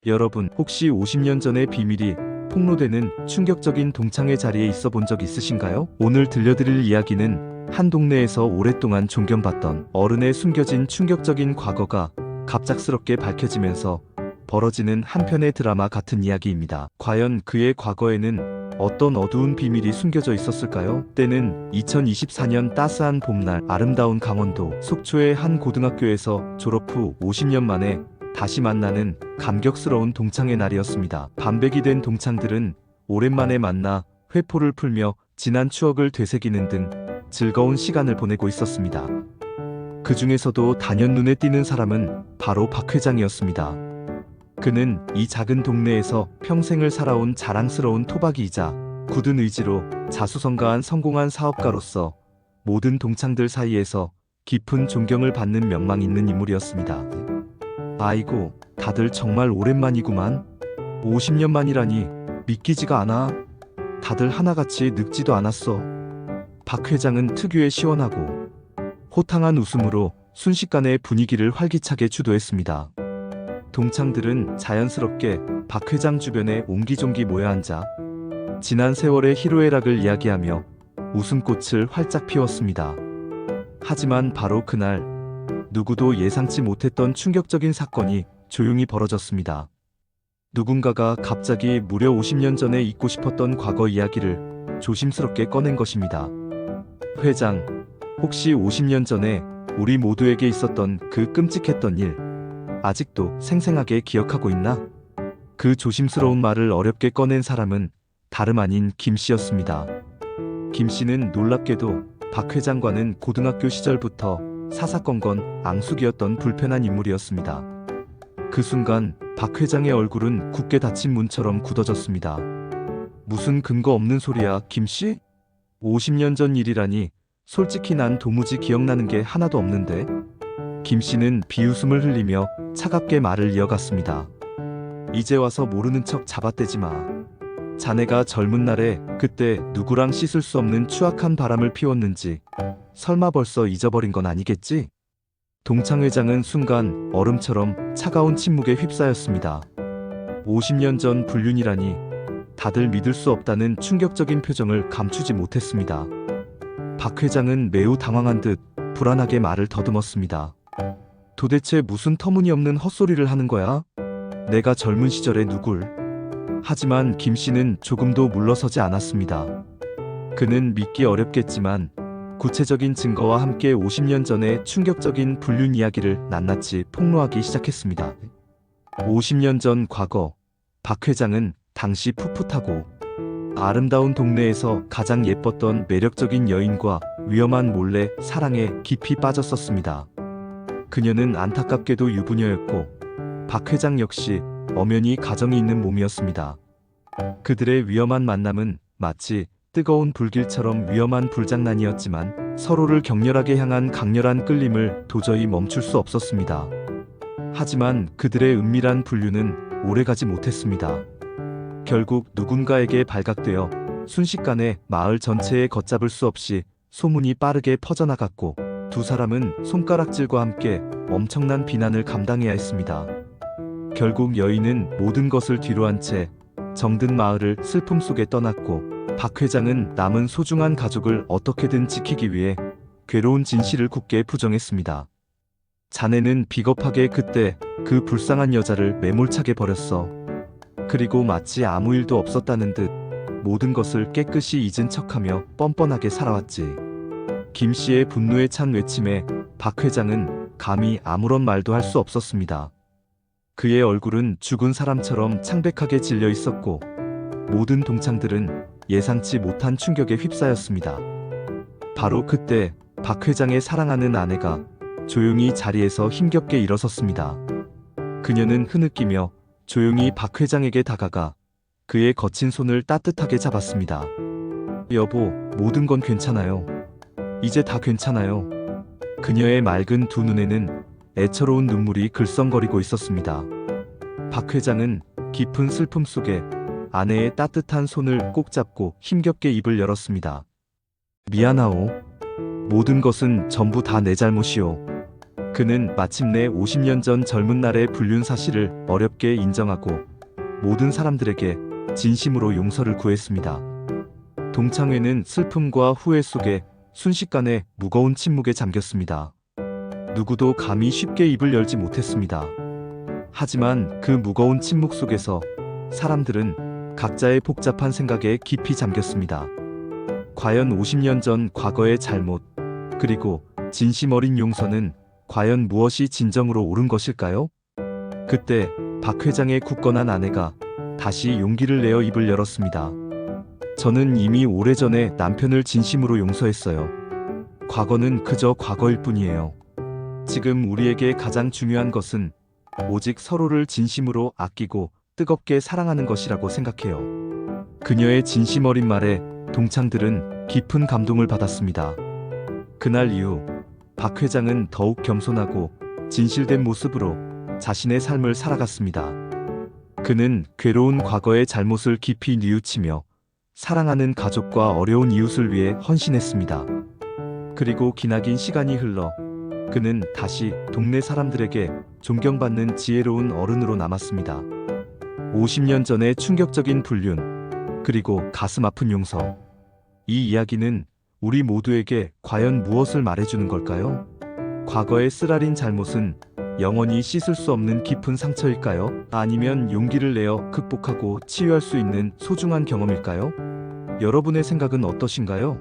여러분, 혹시 50년 전의 비밀이 폭로되는 충격적인 동창회 자리에 있어 본 적 있으신가요? 오늘 들려드릴 이야기는 한 동네에서 오랫동안 존경받던 어른의 숨겨진 충격적인 과거가 갑작스럽게 밝혀지면서 벌어지는 한편의 드라마 같은 이야기입니다. 과연 그의 과거에는 어떤 어두운 비밀이 숨겨져 있었을까요? 때는 2024년 따스한 봄날, 아름다운 강원도 속초의 한 고등학교에서 졸업 후 50년 만에 다시 만나는 감격스러운 동창회 날이었습니다. 반백이 된 동창들은 오랜만에 만나 회포를 풀며 지난 추억을 되새기는 등 즐거운 시간을 보내고 있었습니다. 그 중에서도 단연 눈에 띄는 사람은 바로 박 회장이었습니다. 그는 이 작은 동네에서 평생을 살아온 자랑스러운 토박이이자 굳은 의지로 자수성가한 성공한 사업가로서 모든 동창들 사이에서 깊은 존경을 받는 명망 있는 인물이었습니다. 아이고, 다들 정말 오랜만이구만. 50년 만이라니 믿기지가 않아. 다들 하나같이 늙지도 않았어. 박 회장은 특유의 시원하고 호탕한 웃음으로 순식간에 분위기를 활기차게 주도했습니다. 동창들은 자연스럽게 박 회장 주변에 옹기종기 모여앉아 지난 세월의 희로애락을 이야기하며 웃음꽃을 활짝 피웠습니다. 하지만 바로 그날 누구도 예상치 못했던 충격적인 사건이 조용히 벌어졌습니다. 누군가가 갑자기 무려 50년 전에 잊고 싶었던 과거 이야기를 조심스럽게 꺼낸 것입니다. 회장, 혹시 50년 전에 우리 모두에게 있었던 그 끔찍했던 일 아직도 생생하게 기억하고 있나? 그 조심스러운 말을 어렵게 꺼낸 사람은 다름 아닌 김 씨였습니다. 김 씨는 놀랍게도 박 회장과는 고등학교 시절부터 사사건건 앙숙이었던 불편한 인물이었습니다. 그 순간 박 회장의 얼굴은 굳게 닫힌 문처럼 굳어졌습니다. 무슨 근거 없는 소리야, 김 씨? 50년 전 일이라니 솔직히 난 도무지 기억나는 게 하나도 없는데? 김 씨는 비웃음을 흘리며 차갑게 말을 이어갔습니다. 이제 와서 모르는 척 잡아떼지 마. 자네가 젊은 날에 그때 누구랑 씻을 수 없는 추악한 바람을 피웠는지 설마 벌써 잊어버린 건 아니겠지? 동창 회장은 순간 얼음처럼 차가운 침묵에 휩싸였습니다. 50년 전 불륜이라니 다들 믿을 수 없다는 충격적인 표정을 감추지 못했습니다. 박 회장은 매우 당황한 듯 불안하게 말을 더듬었습니다. 도대체 무슨 터무니없는 헛소리를 하는 거야? 내가 젊은 시절에 누굴? 하지만 김 씨는 조금도 물러서지 않았습니다. 그는 믿기 어렵겠지만 구체적인 증거와 함께 50년 전의 충격적인 불륜 이야기를 낱낱이 폭로하기 시작했습니다. 50년 전 과거, 박 회장은 당시 풋풋하고 아름다운 동네에서 가장 예뻤던 매력적인 여인과 위험한 몰래 사랑에 깊이 빠졌었습니다. 그녀는 안타깝게도 유부녀였고 박 회장 역시 엄연히 가정이 있는 몸이었습니다. 그들의 위험한 만남은 마치 뜨거운 불길처럼 위험한 불장난이었지만 서로를 격렬하게 향한 강렬한 끌림을 도저히 멈출 수 없었습니다. 하지만 그들의 은밀한 불륜은 오래가지 못했습니다. 결국 누군가에게 발각되어 순식간에 마을 전체에 걷잡을 수 없이 소문이 빠르게 퍼져나갔고 두 사람은 손가락질과 함께 엄청난 비난을 감당해야 했습니다. 결국 여인은 모든 것을 뒤로한 채 정든 마을을 슬픔 속에 떠났고 박 회장은 남은 소중한 가족을 어떻게든 지키기 위해 괴로운 진실을 굳게 부정했습니다. 자네는 비겁하게 그때 그 불쌍한 여자를 매몰차게 버렸어. 그리고 마치 아무 일도 없었다는 듯 모든 것을 깨끗이 잊은 척하며 뻔뻔하게 살아왔지. 김 씨의 분노에 찬 외침에 박 회장은 감히 아무런 말도 할 수 없었습니다. 그의 얼굴은 죽은 사람처럼 창백하게 질려 있었고 모든 동창들은 예상치 못한 충격에 휩싸였습니다. 바로 그때 박 회장의 사랑하는 아내가 조용히 자리에서 힘겹게 일어섰습니다. 그녀는 흐느끼며 조용히 박 회장에게 다가가 그의 거친 손을 따뜻하게 잡았습니다. 여보, 모든 건 괜찮아요. 이제 다 괜찮아요. 그녀의 맑은 두 눈에는 애처로운 눈물이 글썽거리고 있었습니다. 박 회장은 깊은 슬픔 속에 아내의 따뜻한 손을 꼭 잡고 힘겹게 입을 열었습니다. 미안하오. 모든 것은 전부 다 내 잘못이오. 그는 마침내 50년 전 젊은 날의 불륜 사실을 어렵게 인정하고 모든 사람들에게 진심으로 용서를 구했습니다. 동창회는 슬픔과 후회 속에 순식간에 무거운 침묵에 잠겼습니다. 누구도 감히 쉽게 입을 열지 못했습니다. 하지만 그 무거운 침묵 속에서 사람들은 각자의 복잡한 생각에 깊이 잠겼습니다. 과연 50년 전 과거의 잘못, 그리고 진심 어린 용서는 과연 무엇이 진정으로 옳은 것일까요? 그때 박 회장의 굳건한 아내가 다시 용기를 내어 입을 열었습니다. 저는 이미 오래전에 남편을 진심으로 용서했어요. 과거는 그저 과거일 뿐이에요. 지금 우리에게 가장 중요한 것은 오직 서로를 진심으로 아끼고 뜨겁게 사랑하는 것이라고 생각해요. 그녀의 진심 어린 말에 동창들은 깊은 감동을 받았습니다. 그날 이후 박 회장은 더욱 겸손하고 진실된 모습으로 자신의 삶을 살아갔습니다. 그는 괴로운 과거의 잘못을 깊이 뉘우치며 사랑하는 가족과 어려운 이웃을 위해 헌신했습니다. 그리고 기나긴 시간이 흘러 그는 다시 동네 사람들에게 존경받는 지혜로운 어른으로 남았습니다. 50년 전의 충격적인 불륜, 그리고 가슴 아픈 용서. 이 이야기는 우리 모두에게 과연 무엇을 말해주는 걸까요? 과거의 쓰라린 잘못은 영원히 씻을 수 없는 깊은 상처일까요? 아니면 용기를 내어 극복하고 치유할 수 있는 소중한 경험일까요? 여러분의 생각은 어떠신가요?